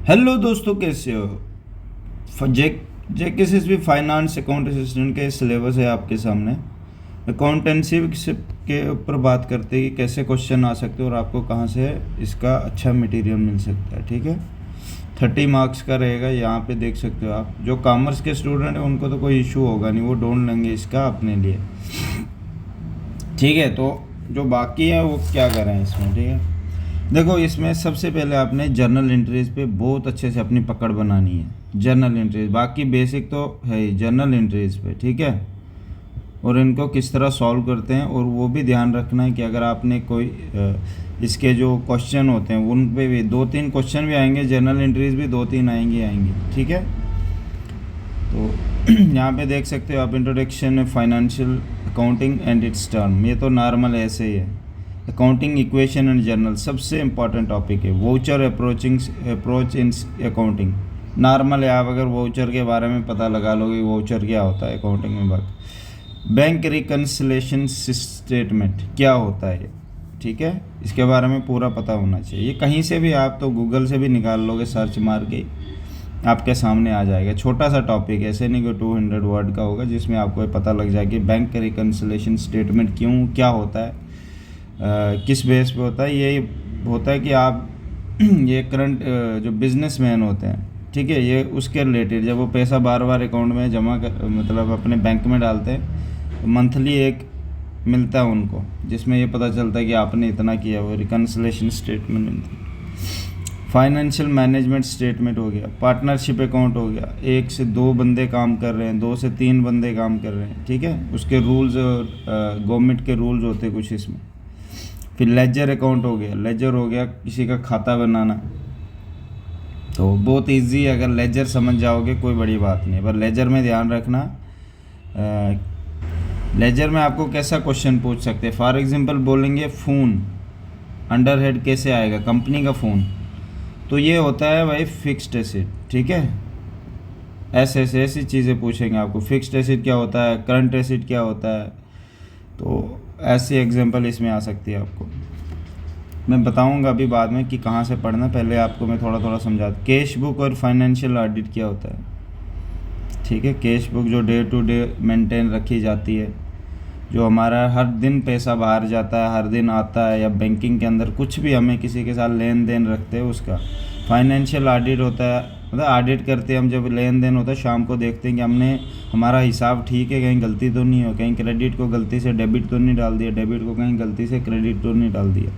Hello दोस्तों, कैसे हो? जेकेसीएसबी फाइनेंस अकाउंट असिस्टेंट का सिलेबस है आपके सामने। अकाउंटेंसी के ऊपर बात करते हैं कि कैसे क्वेश्चन आ सकते हैं और आपको कहाँ से इसका अच्छा मटेरियल मिल सकता है। ठीक है, 30 मार्क्स का रहेगा। यहाँ पे देख सकते हो आप। जो कॉमर्स के स्टूडेंट हैं उनको तो कोई इशू होगा नहीं, वो ढूंढ लेंगे इसका अपने लिए। ठीक है, तो जो बाकी है वो क्या करें इसमें। ठीक है, देखो इसमें सबसे पहले आपने जर्नल एंट्रीज पे बहुत अच्छे से अपनी पकड़ बनानी है। जर्नल एंट्रीज, बाकी बेसिक तो है ही जर्नल एंट्रीज पे। ठीक है, और इनको किस तरह सॉल्व करते हैं, और वो भी ध्यान रखना है कि अगर आपने कोई इसके जो क्वेश्चन होते हैं उन पे भी 2-3 क्वेश्चन भी आएंगे, जर्नल एंट्रीज भी 2-3 आएंगे। ठीक है, तो यहाँ पे देख सकते हो आप, introduction financial accounting and it's term. ये तो नॉर्मल ऐसे ही है। अकाउंटिंग इक्वेशन एंड जर्नल सबसे इंपॉर्टेंट टॉपिक है। Voucher approach in accounting normal है। आप अगर वाउचर के बारे में पता लगा लोगे वाउचर क्या होता है अकाउंटिंग में। बैंक रिकन्सिलेशन स्टेटमेंट क्या होता है, ठीक है, इसके बारे में पूरा पता होना चाहिए। ये कहीं से भी आप तो गूगल से भी निकाल लोगे, सर्च मार के आपके सामने आ जाएगा। छोटा सा टॉपिक है, ऐसे नहीं कि 200 वर्ड का होगा, जिसमें आपको पता लग जाए कि बैंक रिकन्सिलेशन स्टेटमेंट क्यों क्या होता है, किस बेस पे होता है। ये होता है कि आप ये करंट जो बिजनेसमैन होते हैं, ठीक है, ये उसके रिलेटेड जब वो पैसा बार बार अकाउंट में जमा कर मतलब अपने बैंक में डालते हैं तो मंथली एक मिलता है उनको, जिसमें ये पता चलता है कि आपने इतना किया। वो रिकन्सिलेशन स्टेटमेंट मिलती है। फाइनेंशियल मैनेजमेंट स्टेटमेंट हो गया। पार्टनरशिप अकाउंट हो गया, 1 से 2 बंदे काम कर रहे हैं, 2 से 3 बंदे काम कर रहे हैं। ठीक है, उसके रूल्स, गवर्नमेंट के रूल्स होते हैं कुछ इसमें। फिर लेजर अकाउंट हो गया। लेजर हो गया किसी का खाता बनाना, तो बहुत इजी है। अगर लेजर समझ जाओगे कोई बड़ी बात नहीं है, पर लेजर में ध्यान रखना। लेजर में आपको कैसा क्वेश्चन पूछ सकते हैं। फॉर एग्जांपल बोलेंगे फ़ोन अंडर हेड कैसे आएगा, कंपनी का फ़ोन, तो ये होता है भाई फिक्स्ड एसेट। ठीक है, ऐसी चीज़ें पूछेंगे आपको। फिक्स्ड एसेट क्या होता है, करंट एसेट क्या होता है, तो ऐसी एग्जांपल इसमें आ सकती है। आपको मैं बताऊंगा अभी बाद में कि कहाँ से पढ़ना, पहले आपको मैं थोड़ा थोड़ा समझा। कैश बुक और फाइनेंशियल ऑडिट क्या होता है। ठीक है, कैश बुक जो डे टू डे मेंटेन रखी जाती है, जो हमारा हर दिन पैसा बाहर जाता है, हर दिन आता है, या बैंकिंग के अंदर कुछ भी हमें किसी के साथ लेन देन रखते हैं उसका। फाइनेंशियल ऑडिट होता है, मतलब ऑडिट करते हैं हम, जब लेन देन होता है शाम को देखते हैं कि हमने हमारा हिसाब ठीक है, कहीं गलती तो नहीं हो, कहीं क्रेडिट को गलती से डेबिट तो नहीं डाल दिया, डेबिट को कहीं गलती से क्रेडिट तो नहीं डाल दिया।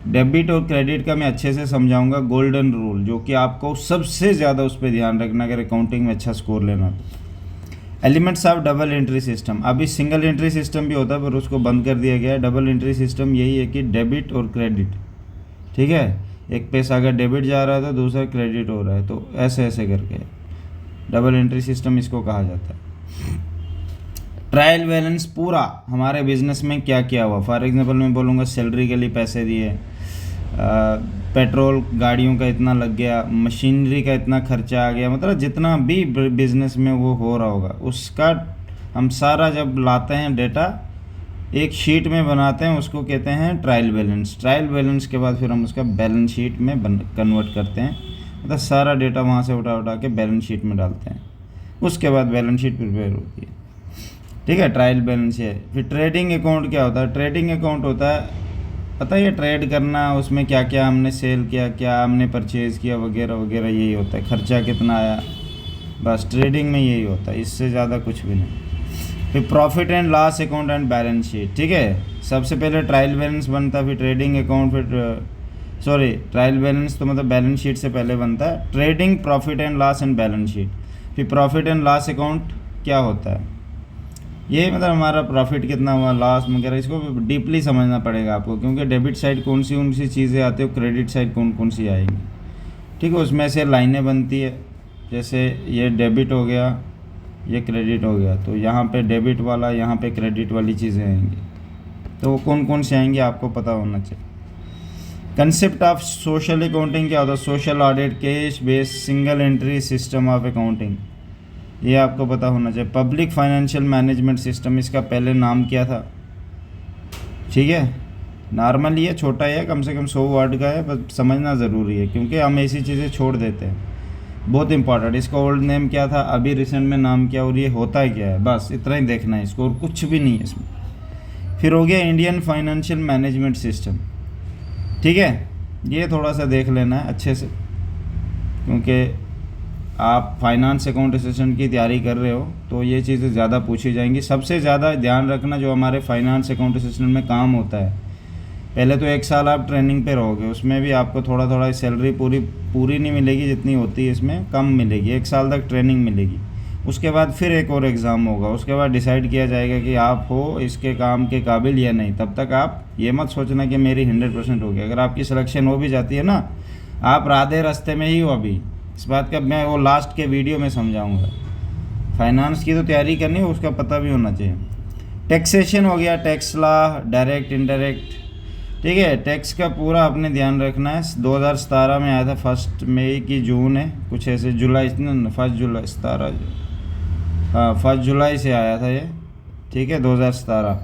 डेबिट और क्रेडिट का मैं अच्छे से समझाऊंगा। गोल्डन रूल, जो कि आपको सबसे ज़्यादा उस पर ध्यान रखना अगर अकाउंटिंग में अच्छा स्कोर लेना तो। Elements of double entry system. अभी सिंगल एंट्री सिस्टम भी होता है पर उसको बंद कर दिया गया है। डबल एंट्री सिस्टम यही है कि डेबिट और क्रेडिट, ठीक है, एक पैसा अगर डेबिट जा रहा है तो दूसरा क्रेडिट हो रहा है, तो ऐसे ऐसे करके डबल एंट्री सिस्टम इसको कहा जाता है। ट्रायल बैलेंस पूरा हमारे बिजनेस में क्या क्या हुआ। फॉर एग्जांपल मैं बोलूँगा सैलरी के लिए पैसे दिए, पेट्रोल गाड़ियों का इतना लग गया, मशीनरी का इतना खर्चा आ गया, मतलब जितना भी बिजनेस में वो हो रहा होगा उसका हम सारा जब लाते हैं डेटा एक शीट में बनाते हैं, उसको कहते हैं ट्रायल बैलेंस। ट्रायल बैलेंस के बाद फिर हम उसका बैलेंस शीट में कन्वर्ट करते हैं, मतलब सारा डेटा वहाँ से उठा उठा के बैलेंस शीट में डालते हैं, उसके बाद बैलेंस शीट प्रिपेयर होती है। ठीक है, ट्रायल बैलेंस है। फिर ट्रेडिंग अकाउंट क्या होता है। ट्रेडिंग अकाउंट होता है, पता है, ये ट्रेड करना, उसमें क्या क्या हमने सेल किया, क्या हमने परचेज़ किया वगैरह वगैरह, यही होता है। खर्चा कितना आया, बस ट्रेडिंग में यही होता है, इससे ज़्यादा कुछ भी नहीं। फिर profit and loss account and balance sheet. ठीक है, सबसे पहले ट्रायल बैलेंस बनता है, फिर ट्रेडिंग अकाउंट, फिर ट्रायल बैलेंस तो मतलब बैलेंस शीट से पहले बनता है। Trading, profit and loss and balance sheet. फिर प्रॉफिट एंड लॉस अकाउंट क्या होता है, ये मतलब हमारा प्रॉफिट कितना हुआ, लॉस वगैरह, इसको डीपली समझना पड़ेगा आपको, क्योंकि डेबिट साइड कौन सी चीज़ें आती है, क्रेडिट साइड कौन सी आएंगी। ठीक है, उसमें से लाइनें बनती है, जैसे ये डेबिट हो गया, ये क्रेडिट हो गया, तो यहाँ पे डेबिट वाला, यहाँ पे क्रेडिट वाली चीज़ें आएंगी, तो वो कौन से आएंगी आपको पता होना चाहिए। कंसेप्ट ऑफ सोशल अकाउंटिंग क्या होता है। Social audit, cash based single entry system of accounting, ये आपको पता होना चाहिए। पब्लिक फाइनेंशियल मैनेजमेंट सिस्टम, इसका पहले नाम क्या था, ठीक है, नॉर्मल ही है, छोटा ही है, कम से कम 100 वर्ड का है, बस समझना ज़रूरी है क्योंकि हम ऐसी चीज़ें छोड़ देते हैं। बहुत इंपॉर्टेंट। इसका ओल्ड नेम क्या था, अभी रिसेंट में नाम क्या, और ये होता क्या है, बस इतना ही देखना है इसको और कुछ भी नहीं है इसमें। फिर हो गया इंडियन फाइनेंशियल मैनेजमेंट सिस्टम, ठीक है, ये थोड़ा सा देख लेना है अच्छे से क्योंकि आप फाइनेंस अकाउंट असिस्टेंट की तैयारी कर रहे हो तो ये चीज़ें ज़्यादा पूछी जाएंगी। सबसे ज़्यादा ध्यान रखना जो हमारे फाइनेंस अकाउंट असिस्टेंट में काम होता है, पहले तो 1 साल आप ट्रेनिंग पे रहोगे, उसमें भी आपको थोड़ा थोड़ा सैलरी पूरी नहीं मिलेगी जितनी होती है, इसमें कम मिलेगी। 1 साल तक ट्रेनिंग मिलेगी, उसके बाद फिर एक और एग्ज़ाम होगा, उसके बाद डिसाइड किया जाएगा कि आप हो इसके काम के काबिल या नहीं। तब तक आप ये मत सोचना कि मेरी 100% हो गई। अगर आपकी सिलेक्शन हो भी जाती है ना, आप राधे रास्ते में ही हो अभी। इस बात का मैं वो लास्ट के वीडियो में समझाऊंगा। फाइनेंस की तो तैयारी करनी है, उसका पता भी होना चाहिए। टैक्सेशन हो गया, टैक्स लॉ, डायरेक्ट इनडायरेक्ट, ठीक है। टैक्स का पूरा आपने ध्यान रखना है। 2017 में आया था, 1 मई की जून है कुछ ऐसे, जुलाई 1 जुलाई 17, हाँ 1 जुलाई से आया था ये, ठीक है 2017।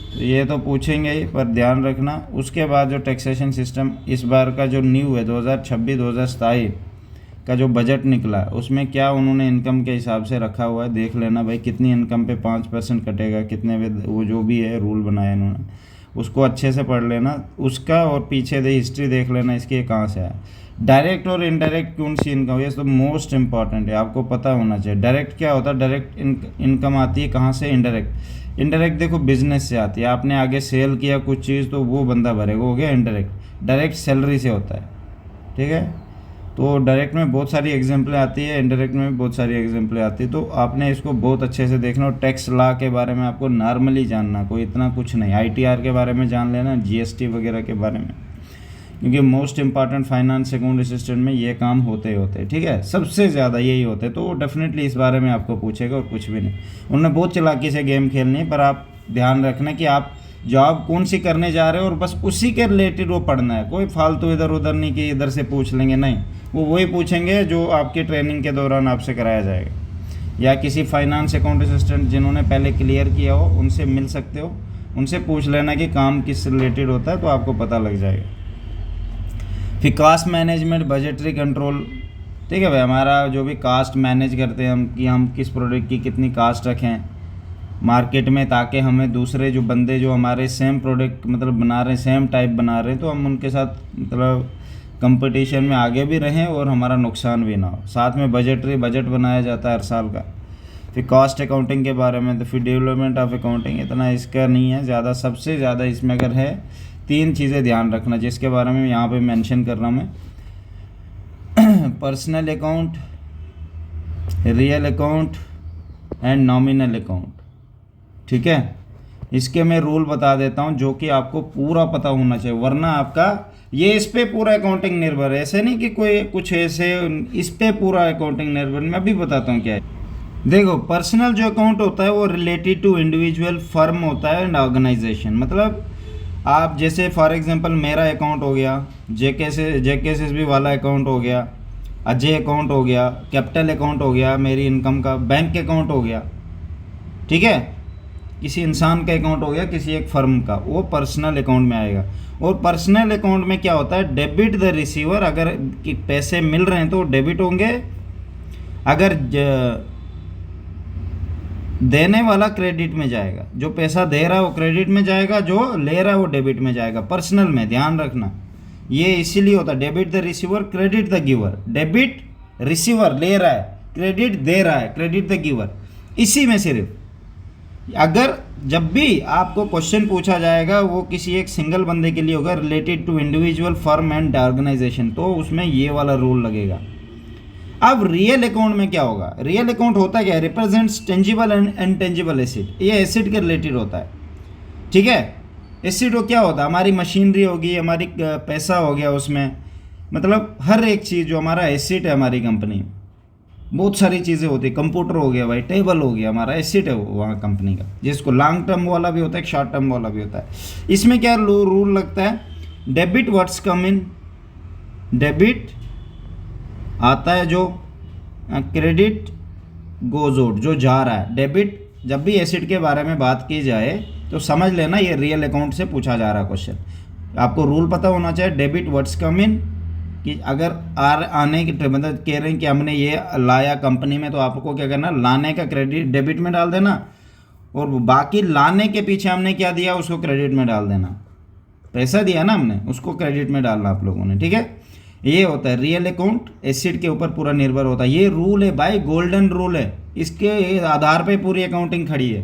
तो ये तो पूछेंगे ही, पर ध्यान रखना। उसके बाद जो टैक्सेशन सिस्टम इस बार का जो न्यू है 2026-2027 का जो बजट निकला है, उसमें क्या उन्होंने इनकम के हिसाब से रखा हुआ है, देख लेना भाई। कितनी इनकम पे 5% कटेगा, कितने पे, वो जो भी है रूल बनाया इन्होंने, उसको अच्छे से पढ़ लेना उसका, और पीछे दे हिस्ट्री देख लेना इसकी कहाँ से आया। डायरेक्ट और इनडायरेक्ट कौन सी इनकम, ये तो मोस्ट इंपॉर्टेंट है, आपको पता होना चाहिए। डायरेक्ट क्या होता है, डायरेक्ट इनकम आती है कहाँ से, इनडायरेक्ट। इनडायरेक्ट देखो बिजनेस से आती है, आपने आगे सेल किया कुछ चीज़ तो वो बंदा भरेगा, हो गया इनडायरेक्ट। डायरेक्ट सैलरी से होता है, ठीक है। तो डायरेक्ट में बहुत सारी एग्जाम्पलें आती है, इनडायरेक्ट में भी बहुत सारी एग्जाम्पलें आती है, तो आपने इसको बहुत अच्छे से देखना। और टैक्स लॉ के बारे में आपको नॉर्मली जानना, कोई इतना कुछ नहीं। ITR के बारे में जान लेना, GST वगैरह के बारे में, क्योंकि most important finance account assistant में ये काम होते होते, ठीक है, सबसे ज़्यादा यही होते हैं। तो वो डेफिनेटली इस बारे में आपको पूछेगा और कुछ भी नहीं। उन्होंने बहुत चालाकी से गेम खेलनी है, पर आप ध्यान रखना कि आप जॉब कौन सी करने जा रहे हो और बस उसी के रिलेटेड वो पढ़ना है। कोई फालतू इधर उधर नहीं कि इधर से पूछ लेंगे, नहीं, वो वही पूछेंगे जो आपकी ट्रेनिंग के दौरान आपसे कराया जाएगा, या किसी फाइनेंस अकाउंट असिस्टेंट जिन्होंने पहले क्लियर किया हो उनसे मिल सकते हो, उनसे पूछ लेना कि काम किस रिलेटेड होता है, तो आपको पता लग जाएगा। फिर कास्ट मैनेजमेंट, बजटरी कंट्रोल, ठीक है भाई। हमारा जो भी कास्ट मैनेज करते हैं हम, कि हम किस प्रोडक्ट की कितनी कास्ट रखें मार्केट में, ताकि हमें दूसरे जो बंदे जो हमारे सेम प्रोडक्ट मतलब बना रहे हैं, सेम टाइप बना रहे हैं, तो हम उनके साथ मतलब कंपटीशन में आगे भी रहें और हमारा नुकसान भी ना हो। साथ में बजट बनाया जाता है हर साल का। फिर कॉस्ट अकाउंटिंग के बारे में, तो फिर डेवलपमेंट ऑफ अकाउंटिंग, इतना इसका नहीं है ज़्यादा। सबसे ज़्यादा इसमें अगर है 3 चीज़ें ध्यान रखना, जिसके बारे में यहाँ पे मेंशन कर रहा हूँ मैं। Personal account, real account and nominal account, ठीक है। इसके मैं रूल बता देता हूँ जो कि आपको पूरा पता होना चाहिए, वरना आपका ये इस पे पूरा अकाउंटिंग निर्भर है। ऐसे नहीं कि कोई कुछ ऐसे, इस पे पूरा अकाउंटिंग निर्भर। मैं भी बताता हूँ क्या है। देखो, पर्सनल जो अकाउंट होता है वो रिलेटेड टू इंडिविजुअल फर्म होता है एंड ऑर्गेनाइजेशन। मतलब आप जैसे फॉर एग्जांपल मेरा अकाउंट हो गया, JKSSB वाला अकाउंट हो गया, अजय अकाउंट हो गया, कैपिटल अकाउंट हो गया, मेरी इनकम का बैंक अकाउंट हो गया, ठीक है। किसी इंसान का अकाउंट हो गया, किसी एक फर्म का, वो पर्सनल अकाउंट में आएगा। और पर्सनल अकाउंट में क्या होता है, डेबिट द रिसीवर, अगर कि पैसे मिल रहे हैं तो डेबिट होंगे, अगर देने वाला क्रेडिट में जाएगा, जो पैसा दे रहा है वो क्रेडिट में जाएगा, जो ले रहा है वो डेबिट में जाएगा। पर्सनल में ध्यान रखना, ये इसीलिए होता है debit the receiver, credit the giver. Debit receiver ले रहा है, क्रेडिट दे रहा है, क्रेडिट द गिवर। इसी में सिर्फ अगर जब भी आपको क्वेश्चन पूछा जाएगा वो किसी एक सिंगल बंदे के लिए होगा, related to individual firm and organisation, तो उसमें ये वाला रूल लगेगा। अब रियल अकाउंट में क्या होगा, रियल अकाउंट होता क्या है, represents tangible and intangible asset. ये एसेट के रिलेटेड होता है, ठीक है। एसेट वो क्या होता है, हमारी मशीनरी होगी, हमारी पैसा हो गया उसमें, मतलब हर एक चीज़ जो हमारा एसेट है हमारी कंपनी, बहुत सारी चीज़ें होती है। कंप्यूटर हो गया भाई, टेबल हो गया, हमारा एसेट है वो वहाँ कंपनी का, जिसको लॉन्ग टर्म वाला भी होता है, शॉर्ट टर्म वाला भी होता है। इसमें क्या रूल लगता है, डेबिट व्हाट्स कम इन, डेबिट आता है जो, क्रेडिट गोज आउट, जो जा रहा है, डेबिट जब भी एसिड के बारे में बात की जाए तो समझ लेना ये रियल अकाउंट से पूछा जा रहा क्वेश्चन। आपको रूल पता होना चाहिए, डेबिट व्हाट्स कम इन, कि अगर आने की मतलब कह रहे हैं कि हमने ये लाया कंपनी में, तो आपको क्या करना, लाने का क्रेडिट डेबिट में डाल देना, और बाकी लाने के पीछे हमने क्या दिया उसको क्रेडिट में डाल देना। पैसा दिया ना हमने, उसको क्रेडिट में डालना आप लोगों ने, ठीक है। ये होता है रियल अकाउंट, एसिड के ऊपर पूरा निर्भर होता है। ये रूल है भाई, गोल्डन रूल है, इसके आधार पे पूरी अकाउंटिंग खड़ी है,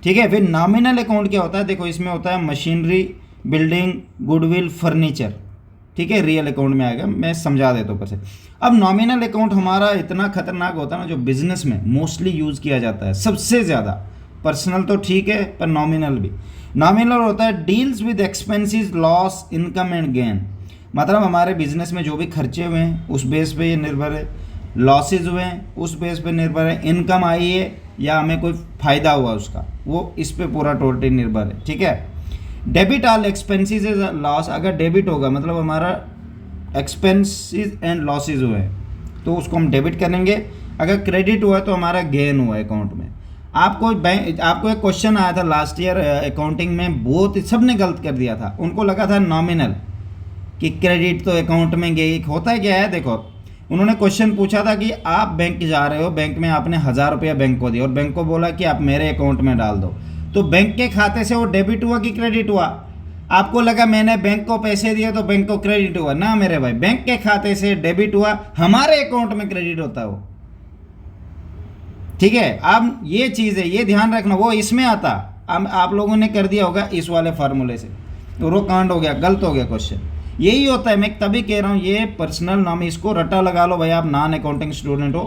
ठीक है। फिर नॉमिनल अकाउंट क्या होता है, देखो इसमें होता है मशीनरी, बिल्डिंग, गुडविल, फर्नीचर, ठीक है, रियल अकाउंट में आएगा। मैं समझा देता हूँ ऊपर से। अब नॉमिनल अकाउंट हमारा इतना खतरनाक होता है ना, जो बिजनेस में मोस्टली यूज़ किया जाता है सबसे ज़्यादा। पर्सनल तो ठीक है, पर नॉमिनल भी। नॉमिनल होता है deals with expenses, loss, income and gain. मतलब हमारे बिजनेस में जो भी खर्चे हुए हैं उस बेस पे ये निर्भर है, लॉसेज हुए हैं उस बेस पे निर्भर है, इनकम आई है या हमें कोई फ़ायदा हुआ उसका, वो इस पे पूरा टोटल निर्भर है, ठीक है। Debit all expenses is loss, अगर डेबिट होगा मतलब हमारा एक्सपेंसेस एंड लॉसेज हुए हैं तो उसको हम डेबिट करेंगे। अगर क्रेडिट हुआ तो हमारा गेन हुआ अकाउंट में। आपको एक क्वेश्चन आया था लास्ट ईयर अकाउंटिंग में, बहुत सबने गलत कर दिया था। उनको लगा था नॉमिनल कि क्रेडिट तो अकाउंट में गई, होता है क्या है, देखो उन्होंने क्वेश्चन पूछा था कि आप बैंक जा रहे हो, बैंक में आपने 1000 रुपया बैंक को दिया और बैंक को बोला कि आप मेरे अकाउंट में डाल दो, तो बैंक के खाते से वो डेबिट हुआ कि क्रेडिट हुआ? आपको लगा मैंने बैंक को पैसे दिए तो बैंक को क्रेडिट हुआ, ना मेरे भाई, बैंक के खाते से डेबिट हुआ, हमारे अकाउंट में क्रेडिट होता है वो, ठीक है। अब ये चीज़ है, ये ध्यान रखना, वो इसमें आता, अब आप लोगों ने कर दिया होगा इस वाले फार्मूले से, तो वो कांड हो गया, गलत हो गया क्वेश्चन। यही होता है, मैं तभी कह रहा हूँ ये पर्सनल नाम, इसको रटा लगा लो भाई। आप नॉन अकाउंटिंग स्टूडेंट हो,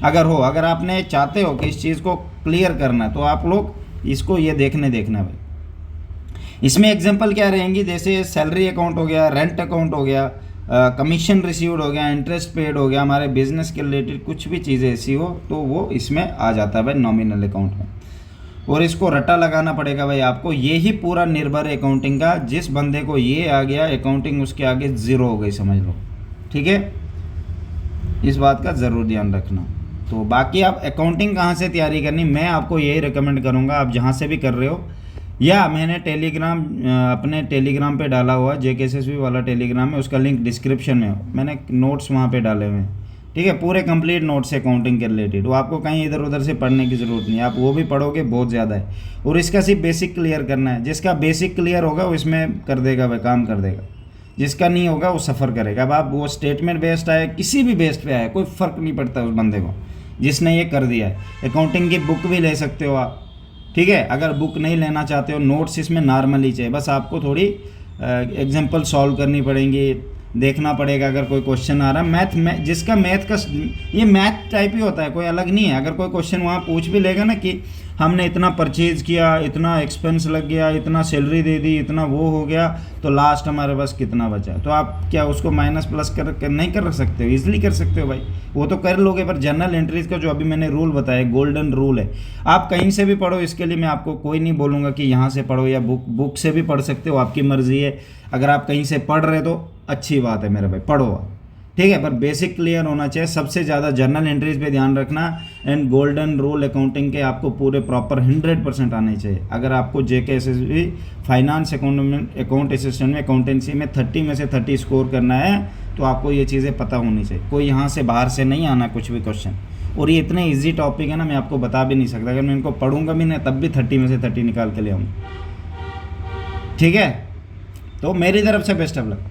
अगर आपने चाहते हो कि इस चीज़ को क्लियर करना है तो आप लोग इसको ये देखना भाई। इसमें एग्जांपल क्या रहेंगी, जैसे सैलरी अकाउंट हो गया, रेंट अकाउंट हो गया, कमीशन रिसीव्ड हो गया, इंटरेस्ट पेड हो गया, हमारे बिजनेस के रिलेटेड कुछ भी चीज़ें ऐसी हो तो वो इसमें आ जाता है भाई नॉमिनल अकाउंट में। और इसको रटा लगाना पड़ेगा भाई आपको, ये ही पूरा निर्भर है अकाउंटिंग का। जिस बंदे को ये आ गया अकाउंटिंग उसके आगे ज़ीरो हो गई, समझ लो, ठीक है। इस बात का ज़रूर ध्यान रखना। तो बाकी आप अकाउंटिंग कहाँ से तैयारी करनी, मैं आपको यही रिकमेंड करूँगा, आप जहाँ से भी कर रहे हो, या मैंने टेलीग्राम अपने टेलीग्राम पे डाला हुआ, JKSSB वाला टेलीग्राम है, उसका लिंक डिस्क्रिप्शन में, मैंने नोट्स वहाँ पे डाले हुए हैं, ठीक है, पूरे कंप्लीट नोट्स है अकाउंटिंग के रिलेटेड। वो आपको कहीं इधर उधर से पढ़ने की ज़रूरत नहीं है, आप वो भी पढ़ोगे बहुत ज़्यादा है। और इसका सिर्फ बेसिक क्लियर करना है, जिसका बेसिक क्लियर होगा वो इसमें कर देगा वह काम कर देगा, जिसका नहीं होगा वो सफ़र करेगा। अब आप वो स्टेटमेंट बेस्ड आए, किसी भी बेस्ड पे आए, कोई फ़र्क नहीं पड़ता उस बंदे को जिसने ये कर दिया है। अकाउंटिंग की बुक भी ले सकते हो आप, ठीक है। अगर बुक नहीं लेना चाहते हो, नोट्स इसमें नॉर्मली चाहिए, बस आपको थोड़ी एग्जांपल सॉल्व करनी पड़ेंगी, देखना पड़ेगा। अगर कोई क्वेश्चन आ रहा है मैथ में, जिसका मैथ का ये मैथ टाइप ही होता है, कोई अलग नहीं है। अगर कोई क्वेश्चन वहाँ पूछ भी लेगा ना कि हमने इतना परचेज किया, इतना एक्सपेंस लग गया, इतना सैलरी दे दी, इतना वो हो गया, तो लास्ट हमारे पास कितना बचा, तो आप क्या उसको माइनस प्लस कर नहीं कर सकते हो, ईजिली कर सकते हो भाई, वो तो कर लोगे। पर जर्नल एंट्रीज का जो अभी मैंने रूल बताया, गोल्डन रूल है, आप कहीं से भी पढ़ो, इसके लिए मैं आपको कोई नहीं बोलूँगा कि यहाँ से पढ़ो या बुक से भी पढ़ सकते हो, आपकी मर्ज़ी है। अगर आप कहीं से पढ़ रहे तो अच्छी बात है मेरे भाई, पढ़ो आप, ठीक है, पर बेसिक क्लियर होना चाहिए। सबसे ज़्यादा जर्नल एंट्रीज पे ध्यान रखना, एंड गोल्डन रूल अकाउंटिंग के आपको पूरे प्रॉपर 100% आने चाहिए। अगर आपको JKSSB फाइनेंस अकाउंट असिस्टेंट में अकाउंटेंसी में 30 में से 30 स्कोर करना है, तो आपको ये चीज़ें पता होनी चाहिए। कोई यहाँ से बाहर से नहीं आना कुछ भी क्वेश्चन, और ये इतने ईजी टॉपिक है ना, मैं आपको बता भी नहीं सकता। अगर मैं इनको पढ़ूंगा भी नहीं तब भी 30 में से 30 निकाल के ले आऊँगा, ठीक है। तो मेरी तरफ से बेस्ट ऑफ लक।